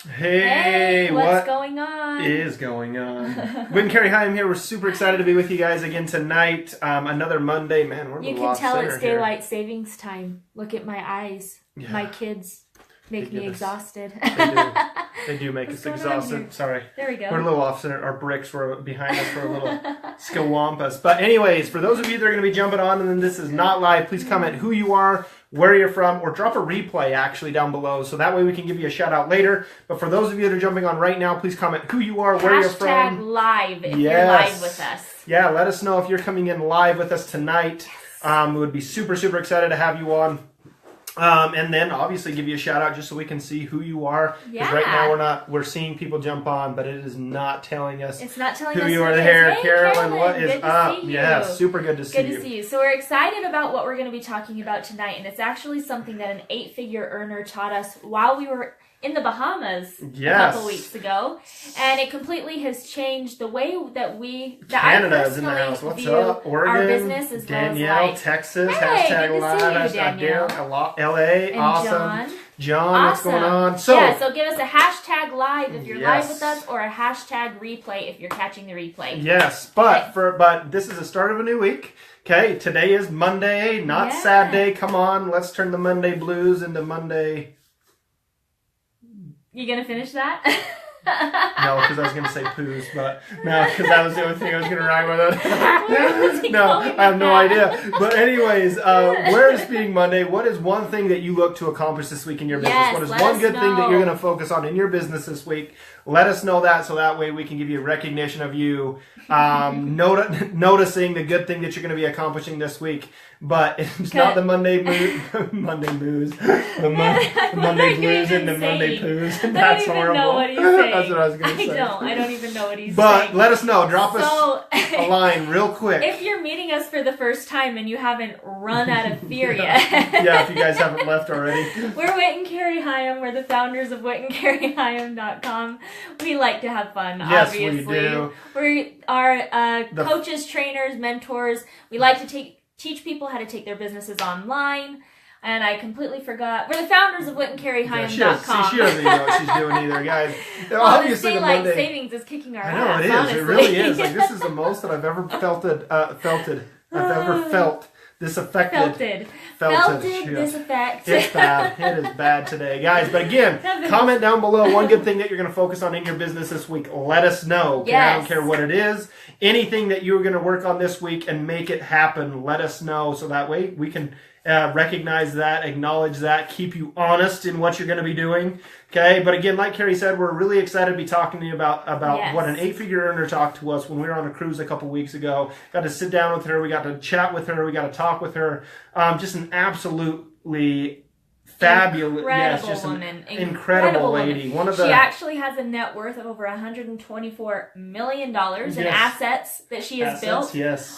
Hey, what's going on? Is going on? Whit and Carrie, hi, I'm here. We're super excited to be with you guys again tonight. Another Monday. Man, we're You a can lot tell it's here. daylight savings time. Look at my eyes. Yeah. My kids make me exhausted. They do make What's us going on exhausted. here? Sorry. There we go. We're a little off center. Our bricks were behind us for a little scawampus. But anyways, for those of you that are going to be jumping on and then this is not live, please comment who you are, where you're from, or drop a replay actually down below. So that way we can give you a shout out later. But for those of you that are jumping on right now, please comment who you are, where you're from. Hashtag live if you're live with us. Yeah, let us know if you're coming in live with us tonight. We would be super, super excited to have you on. And then obviously give you a shout out just so we can see who you are. Because right now we're seeing people jump on, but it is not telling us who you are. Hey, Carolyn, what is good to up? see you. Yeah, super good to see you. Good to see you. So we're excited about what we're going to be talking about tonight, and it's actually something that an 8-figure earner taught us while we were in the Bahamas a couple weeks ago, and it completely has changed the way that Canada's in the house. What's up? Oregon, our business as Danielle, well as Texas, hey, hashtag live, Danielle. LA, and awesome. John, awesome. What's going on? So give us a hashtag live if you're yes. live with us, or a hashtag replay if you're catching the replay. Yes, but this is the start of a new week. Okay, today is Monday, not sad day. Come on, let's turn the Monday blues into Monday. You gonna finish that? No, because I was going to say poos, but no, because that was the only thing I was going to rhyme with it. No, I have no idea. But anyways, where is being Monday? What is one thing that you look to accomplish this week in your business? What is one good thing that you're going to focus on in your business this week? Let us know that so that way we can give you a recognition of you noticing the good thing that you're going to be accomplishing this week. But it's not the Monday blues, the Monday blues into Monday poos. That's horrible. Know what he's saying. That's what I was going to say. I don't even know what he's saying. But let us know. Drop us a line real quick. If you're meeting us for the first time and you haven't run out of fear yet. Yeah, if you guys haven't left already. We're Whit and Carrie Hyam. We're the founders of whitandcarriehyam.com. We like to have fun, yes, obviously. We do. We are coaches, trainers, mentors. We like to teach people how to take their businesses online. And I completely forgot. We're the founders of whitandcarriehyam.com. She doesn't even know what she's doing either, guys. Well, obviously, this daylight savings is kicking our ass. I know it is. Honestly. It really is. Like this is the most that I've ever felt. This affected. This effect. It's bad. It is bad today, guys. But again, comment down below one good thing that you're going to focus on in your business this week. Let us know. Okay? Yes. I don't care what it is. Anything that you're going to work on this week and make it happen, let us know so that way we can recognize that, acknowledge that, keep you honest in what you're going to be doing. Okay, but again, like Carrie said, we're really excited to be talking to you about what an 8-figure earner talked to us when we were on a cruise a couple weeks ago. Got to sit down with her, we got to chat with her, we got to talk with her. Just an absolutely fabulous, incredible lady. Woman. She actually has a net worth of over $124 million in assets that she has built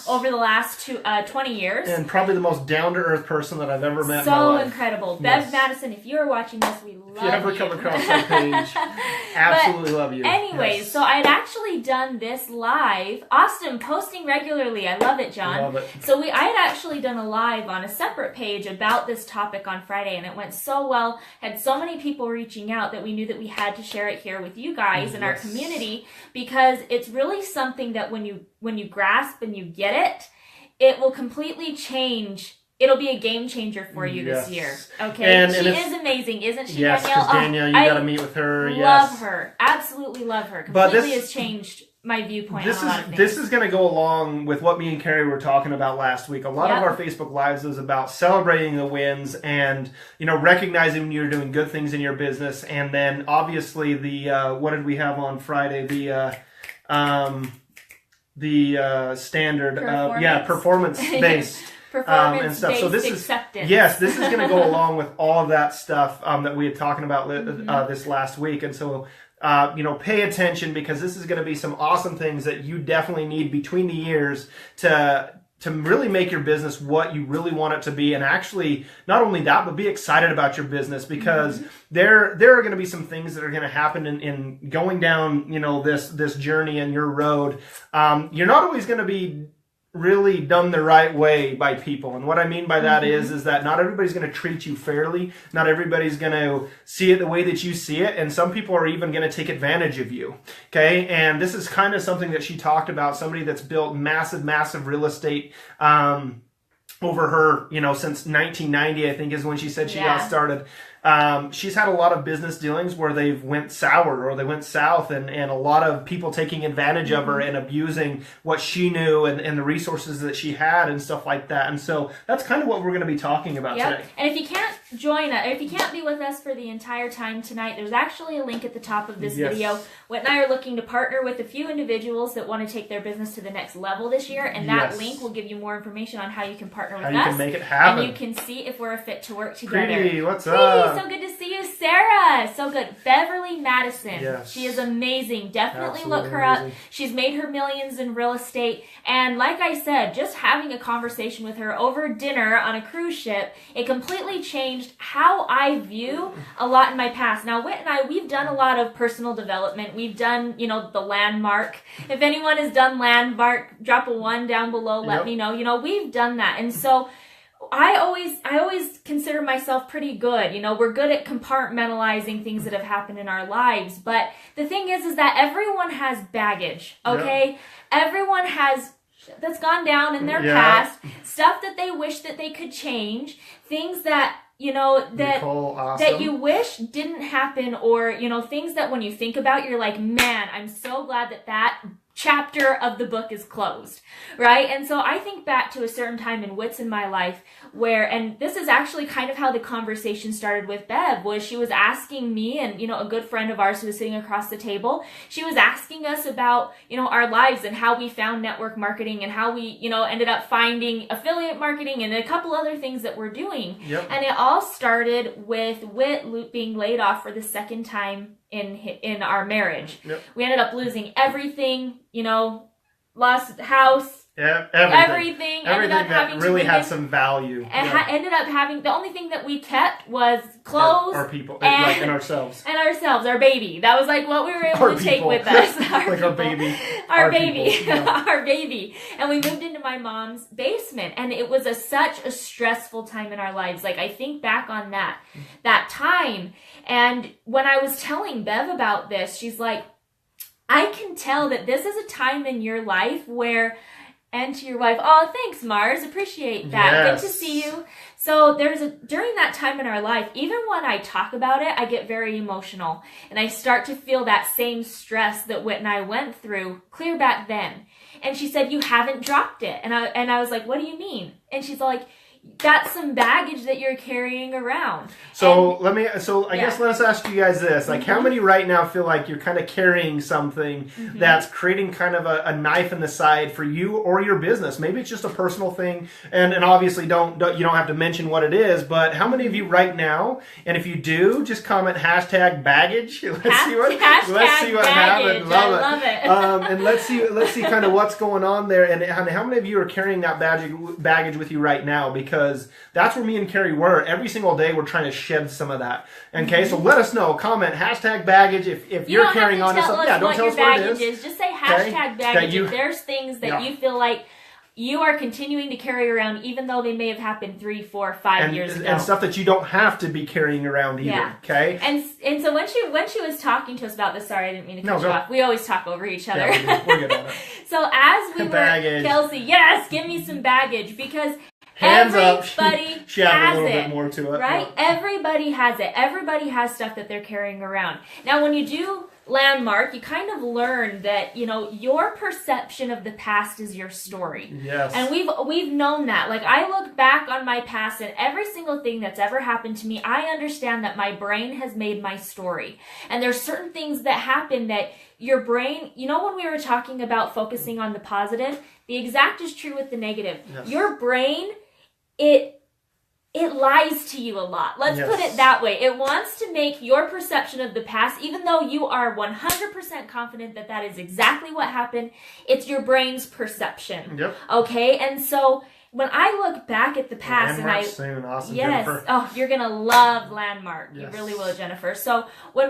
over the last 20 years. And probably the most down-to-earth person that I've ever met in my So life. incredible. Bev Madison, if you're watching this, we love you. If you ever come across our page, absolutely love you. Anyways, so I had actually done this live. Austin, posting regularly. I love it, John. Love it. So I had actually done a live on a separate page about this topic on Friday, and it went so well. Had so many people reaching out that we knew that we had to share it here with you guys in our community, because it's really something that when you grasp and you get it, it will completely change. It'll be a game changer for you this year. Okay, and she is amazing, isn't she, Danielle? Yes, Danielle, you got to meet with her. Love her, absolutely love her. Completely has changed my viewpoint on a lot of things. This is going to go along with what me and Carrie were talking about last week. A lot of our Facebook Lives is about celebrating the wins and, recognizing when you're doing good things in your business. And then obviously what did we have on Friday? The standard, performance-based. And stuff. So this acceptance. This is going to go along with all of that stuff that we had talking about this last week. And so, pay attention, because this is going to be some awesome things that you definitely need between the years to really make your business what you really want it to be. And actually, not only that, but be excited about your business, because there are going to be some things that are going to happen in going down, this journey in your road. You're not always going to be really done the right way by people. And what I mean by that is that not everybody's going to treat you fairly. Not everybody's going to see it the way that you see it. And some people are even going to take advantage of you. Okay. And this is kind of something that she talked about. Somebody that's built massive real estate, over her, since 1990, I think is when she said she got started. She's had a lot of business dealings where they've went sour or they went south, and a lot of people taking advantage of her and abusing what she knew and the resources that she had and stuff like that. And so that's kind of what we're going to be talking about today. And if you can't join us, if you can't be with us for the entire time tonight, there's actually a link at the top of this video. Whit and I are looking to partner with a few individuals that want to take their business to the next level this year, and that link will give you more information on how you can partner with us. How you can make it happen. And you can see if we're a fit to work together. Pretty, what's up? So good to see you, Sarah. So good. Beverly Madison. Yes. She is amazing. Definitely Absolutely look her up. She's made her millions in real estate. And like I said, just having a conversation with her over dinner on a cruise ship, it completely changed how I view a lot in my past. Now, Whit and I, we've done a lot of personal development. We've done, the Landmark. If anyone has done Landmark, drop a 1 down below. Let me know. We've done that. And so I always consider myself pretty good. We're good at compartmentalizing things that have happened in our lives. But the thing is that everyone has baggage, okay? Yep. Everyone has that's gone down in their past, stuff that they wish that they could change, things that that you wish didn't happen, or things that when you think about, you're like, man, I'm so glad that chapter of the book is closed, right? And so I think back to a certain time in Whit's in my life where, and this is actually kind of how the conversation started with Bev, was she was asking me and, a good friend of ours who was sitting across the table, she was asking us about, our lives and how we found network marketing and how we, ended up finding affiliate marketing and a couple other things that we're doing. Yep. And it all started with Whit being laid off for the second time in our marriage. Yep. We ended up losing everything, lost the house, everything ended up having really had some value. And ended up having, the only thing that we kept was clothes. Our people, and ourselves. And ourselves, our baby. That was like what we were able to take with us. Our baby. Our baby. Our baby. And we moved into my mom's basement. And it was such a stressful time in our lives. Like, I think back on that time. And when I was telling Bev about this, she's like, I can tell that this is a time in your life where, and to your wife, oh, thanks, Mars, appreciate that. Yes. Good to see you. So during that time in our life, even when I talk about it, I get very emotional. And I start to feel that same stress that Whit and I went through clear back then. And she said, you haven't dropped it. And I was like, what do you mean? And she's like, that's some baggage that you're carrying around. So I guess let us ask you guys this. Like, how many right now feel like you're kind of carrying something that's creating kind of a knife in the side for you or your business? Maybe it's just a personal thing, and obviously you don't have to mention what it is, but how many of you right now, and if you do, just comment #baggage. Let's see what happens. Love it. And let's see kind of what's going on there, and how many of you are carrying that baggage with you right now, because that's where me and Carrie were. Every single day we're trying to shed some of that. Okay, so let us know. Comment #baggage if you're carrying on to something. Yeah, don't tell us what it is. Just say #baggage if there's things that you feel like you are continuing to carry around, even though they may have happened 3, 4, 5 years ago. And stuff that you don't have to be carrying around either. Yeah. Okay? And so when she was talking to us about this, sorry, I didn't mean to cut you off. We always talk over each other. Yeah, we're good at it. So as we were, Kelsey, yes, give me some baggage, because hands up. She has a little bit more to it. Right? Yeah. Everybody has it. Everybody has stuff that they're carrying around. Now, when you do Landmark, you kind of learn that, your perception of the past is your story. Yes. And we've known that. Like, I look back on my past, and every single thing that's ever happened to me, I understand that my brain has made my story. And there's certain things that happen that your brain, when we were talking about focusing on the positive, the exact is true with the negative. Yes. Your brain, it lies to you a lot. Let's put it that way. It wants to make your perception of the past, even though you are 100% confident that is exactly what happened, it's your brain's perception. Yep. Okay? And so when I look back at the past, awesome, yes, Jennifer. You're gonna love Landmark. Yes. You really will, Jennifer. So when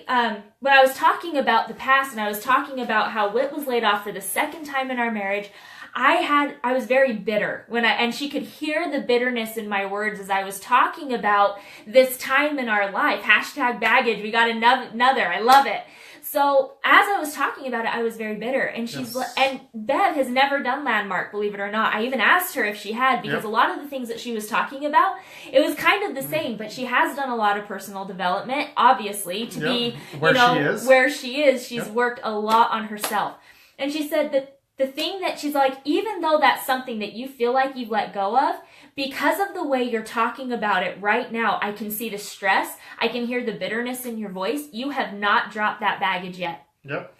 I was talking about the past, and I was talking about how Whit was laid off for the second time in our marriage, I was very bitter and she could hear the bitterness in my words as I was talking about this time in our life. Hashtag baggage. We got another. I love it. So as I was talking about it, I was very bitter. And and Bev has never done Landmark, believe it or not. I even asked her if she had, because a lot of the things that she was talking about, it was kind of the same, but she has done a lot of personal development, obviously, to be, where she is. She's worked a lot on herself. And she said that the thing that she's like, even though that's something that you feel like you've let go of, because of the way you're talking about it right now, I can see the stress. I can hear the bitterness in your voice. You have not dropped that baggage yet. Yep.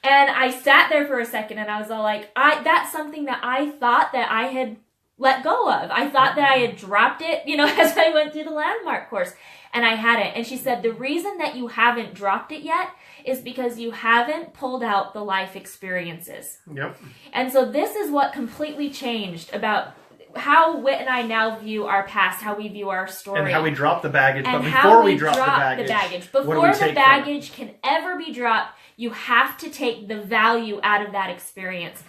And I sat there for a second and I was all like, that's something that I thought that I had let go of. I thought that I had dropped it, as I went through the Landmark course, and I hadn't. And she said, the reason that you haven't dropped it yet is because you haven't pulled out the life experiences. Yep. And so this is what completely changed about how Whit and I now view our past, how we view our story. And how we drop the baggage. And but before we drop the baggage. Before the baggage can ever be dropped, you have to take the value out of that experience.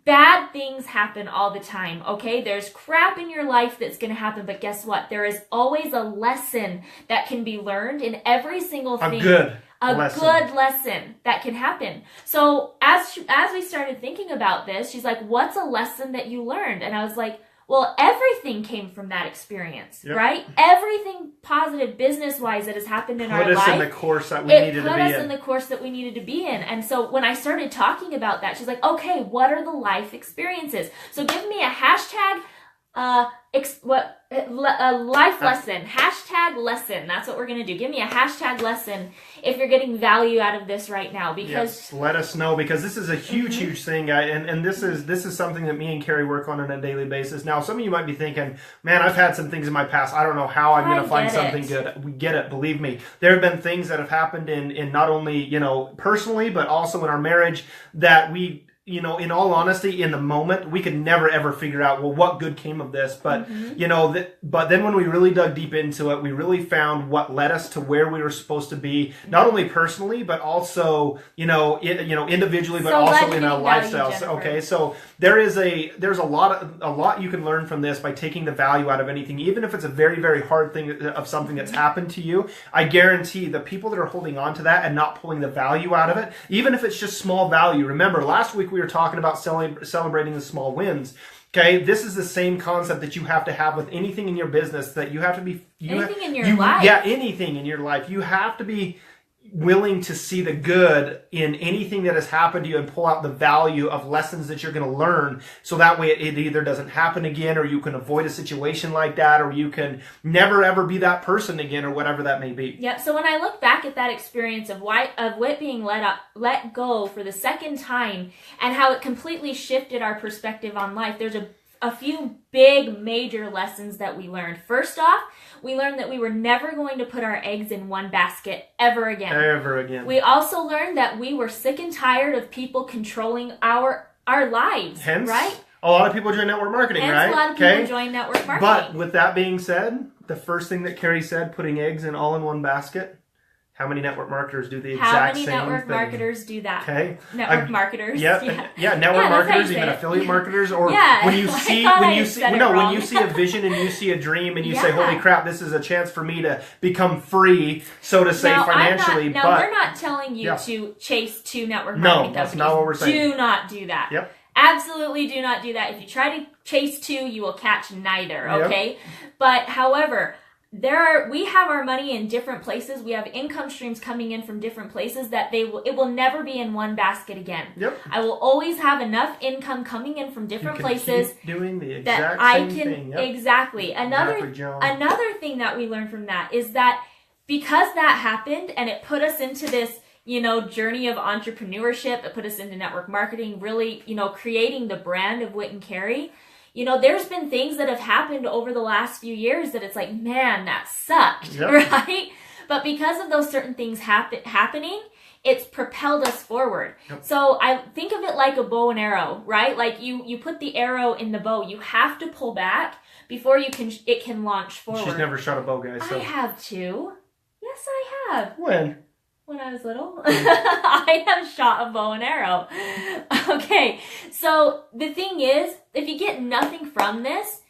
Bad things happen all the time, okay? There's crap in your life that's going to happen, but guess what? There is always a lesson that can be learned in every single thing. A good lesson that can happen. So as we started thinking about this, she's like, what's a lesson that you learned? And I was like, well, everything came from that experience, right? Everything positive business-wise that has happened in our life. Put us in the course that we needed to be in. It put us in the course that we needed to be in. And so when I started talking about that, she's like, okay, what are the life experiences? So give me a hashtag, life lesson. Hashtag lesson. That's what we're going to do. Give me a hashtag lesson if you're getting value out of this right now. Because let us know, because this is a huge thing, and this is something that me and Carrie work on a daily basis. Now, some of you might be thinking, man, I've had some things in my past. I don't know how I'm going to find something good. We get it. Believe me. There have been things that have happened in not only, personally, but also in our marriage that we, in all honesty, in the moment, we could never ever figure out, well, what good came of this. But, but then when we really dug deep into it, we really found what led us to where we were supposed to be, not only personally, but also, individually, but also in our lifestyles. Okay. So there's a lot you can learn from this by taking the value out of anything, even if it's a very, very hard thing of something that's happened to you. I guarantee the people that are holding on to that and not pulling the value out of it, even if it's just small value. Remember, last week we were talking about celebrating the small wins. Okay, this is the same concept that you have to have with anything in your business, that you have to be anything in your life. Yeah, anything in your life. You have to be willing to see the good in anything that has happened to you and pull out the value of lessons that you're going to learn, so that way it either doesn't happen again, or you can avoid a situation like that, or you can never ever be that person again, or whatever that may be. Yep. So when I look back at that experience of Whit being let go for the second time, and how it completely shifted our perspective on life, there's a few big major lessons that we learned. First off, we learned that we were never going to put our eggs in one basket ever again. We also learned that we were sick and tired of people controlling our lives. Hence, right? A lot of people join network marketing, right? A lot of people join network marketing. But with that being said, the first thing that Carrie said, putting eggs all in one basket, how many network marketers do the exact same thing? How many network marketers do that? Okay. Network marketers. Yeah, network marketers, even affiliate marketers, or when you see a vision and you see a dream and you say, holy crap, this is a chance for me to become free, so to say, financially. We're not telling you to chase two network marketing companies. No, that's not what we're saying. Do not do that. Yep. Absolutely do not do that. If you try to chase two, you will catch neither, okay? Yep. But however, we have our money in different places. We have income streams coming in from different places that it will never be in one basket again. Yep. I will always have enough income coming in from different places keep doing the exact same thing. Yep. Exactly. Another thing that we learned from that is that because that happened and it put us into this, journey of entrepreneurship, it put us into network marketing, really, creating the brand of Whit and Carrie. There's been things that have happened over the last few years that it's like, man, that sucked, right? But because of those certain things happening, it's propelled us forward. Yep. So I think of it like a bow and arrow, right? Like you put the arrow in the bow. You have to pull back before it can launch forward. She's never shot a bow, guys. So. I have too. Yes, I have. When I was little. I have shot a bow and arrow. Okay, so the thing is, if you get nothing from this,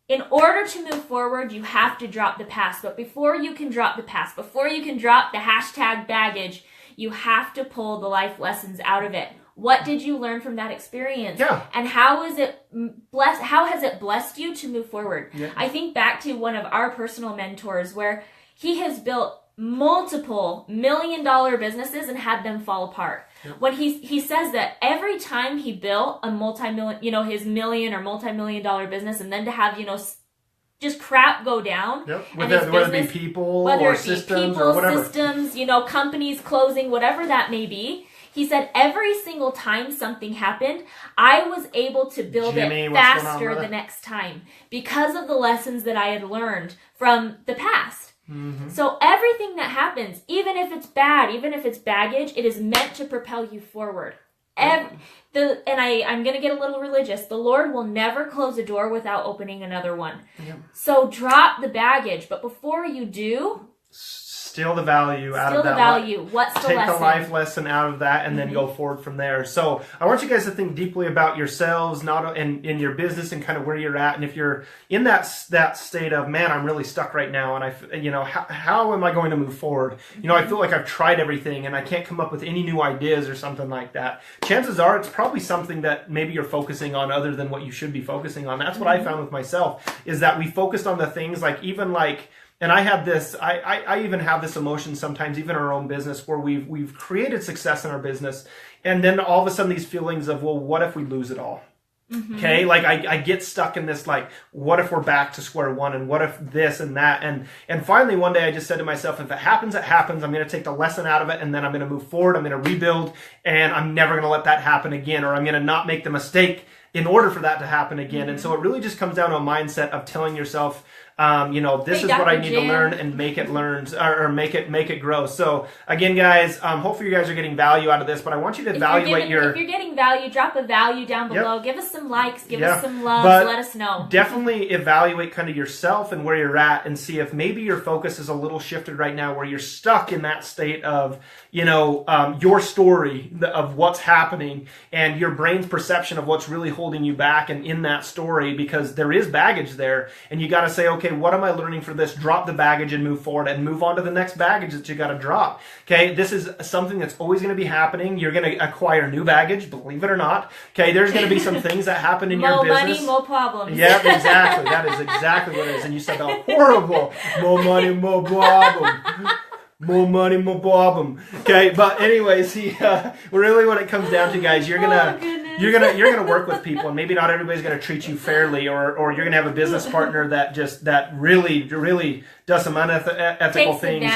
in order to move forward, you have to drop the past. But before you can drop the past, before you can drop the hashtag baggage, you have to pull the life lessons out of it. What did you learn from that experience? Yeah. And how has it blessed you to move forward? Yeah. I think back to one of our personal mentors where he has built multiple $1 million businesses and had them fall apart. Yep. When he says that every time he built a multi-million, his million or multi-million-dollar business, and then to have, just crap go down. Yep. And Whether it be people or systems or whatever. Systems, companies closing, whatever that may be. He said every single time something happened, I was able to build it faster the next time because of the lessons that I had learned from the past. Mm-hmm. So everything that happens, even if it's bad, even if it's baggage, it is meant to propel you forward. I'm going to get a little religious. The Lord will never close a door without opening another one. Yep. So drop the baggage, but before you do, steal the value out of that. What's the lesson? Take the life lesson out of that and then go forward from there. So I want you guys to think deeply about yourselves, not in your business and kind of where you're at. And if you're in that state of, man, I'm really stuck right now, and how am I going to move forward? I feel like I've tried everything and I can't come up with any new ideas or something like that. Chances are it's probably something that maybe you're focusing on other than what you should be focusing on. That's what I found with myself, is that we focused on the things and I have this, I even have this emotion sometimes, even in our own business, where we've created success in our business. And then all of a sudden these feelings of, well, what if we lose it all? Mm-hmm. Okay. I get stuck in this, what if we're back to square one, and what if this and that? And finally one day I just said to myself, if it happens, it happens. I'm going to take the lesson out of it, and then I'm going to move forward. I'm going to rebuild, and I'm never going to let that happen again, or I'm going to not make the mistake in order for that to happen again. Mm-hmm. And so it really just comes down to a mindset of telling yourself, this is what I need to learn, and make it learn, or make it grow. So again, guys, hopefully you guys are getting value out of this, but I want you to evaluate if you're getting value, drop a value down below. Yep. Give us some likes, give us some love, let us know. Definitely evaluate kind of yourself and where you're at, and see if maybe your focus is a little shifted right now, where you're stuck in that state of, your story of what's happening and your brain's perception of what's really holding you back and in that story, because there is baggage there, and you got to say, okay, what am I learning for this? Drop the baggage and move forward, and move on to the next baggage that you got to drop. Okay, this is something that's always going to be happening. You're going to acquire new baggage, believe it or not. Okay, there's going to be some things that happen in your business. More money, more problems. Yeah, exactly. That is exactly what it is. And you said that horrible. More money, more problem. More money, more problem. Okay, but anyways, really what it comes down to, guys, you're gonna work with people, and maybe not everybody's gonna treat you fairly, or you're gonna have a business partner that really does some unethical things,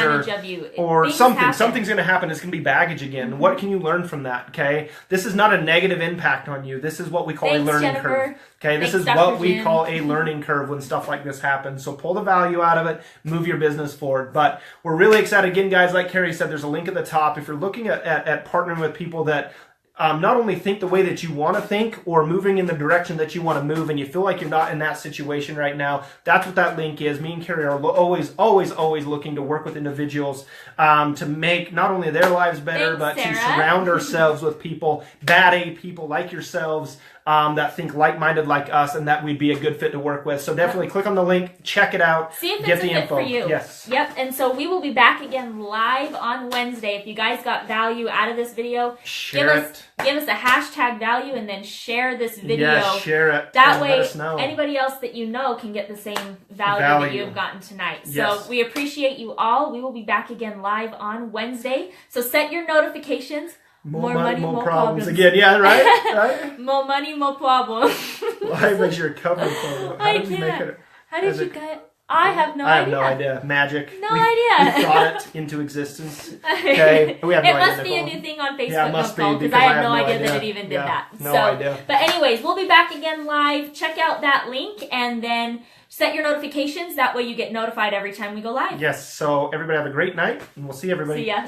or something's gonna happen. It's gonna be baggage again. Mm-hmm. What can you learn from that? Okay, this is not a negative impact on you. This is what we call a learning curve. Okay, this is what we call a learning curve when stuff like this happens. So pull the value out of it, move your business forward. But we're really excited. Again, guys, like Carrie said, there's a link at the top. If you're looking at partnering with people that not only think the way that you want to think, or moving in the direction that you want to move, and you feel like you're not in that situation right now, that's what that link is. Me and Carrie are always looking to work with individuals to make not only their lives better, but to surround ourselves with people, bad A people like yourselves, that think like-minded like us, and that we'd be a good fit to work with. So definitely click on the link, check it out, see if get it's the info. For you. Yes. Yep. And so we will be back again live on Wednesday. If you guys got value out of this video, give us a hashtag value, and then share this video. Yeah, share it. That way, anybody else that you know can get the same value that you've gotten tonight. Yes. So we appreciate you all. We will be back again live on Wednesday. So set your notifications. More money, more problems. Again, yeah, right? More money, more problems. Why make sure you're covered for it? I can't. How did you get? I have no idea. I have no idea. Magic. No idea. We thought it into existence. Okay. We have no idea. It must be a new thing on Facebook. Yeah, it must be, because I have no idea that it even did that. No idea. But anyways, we'll be back again live. Check out that link, and then set your notifications. That way you get notified every time we go live. Yes. So everybody have a great night, and we'll see everybody. See ya.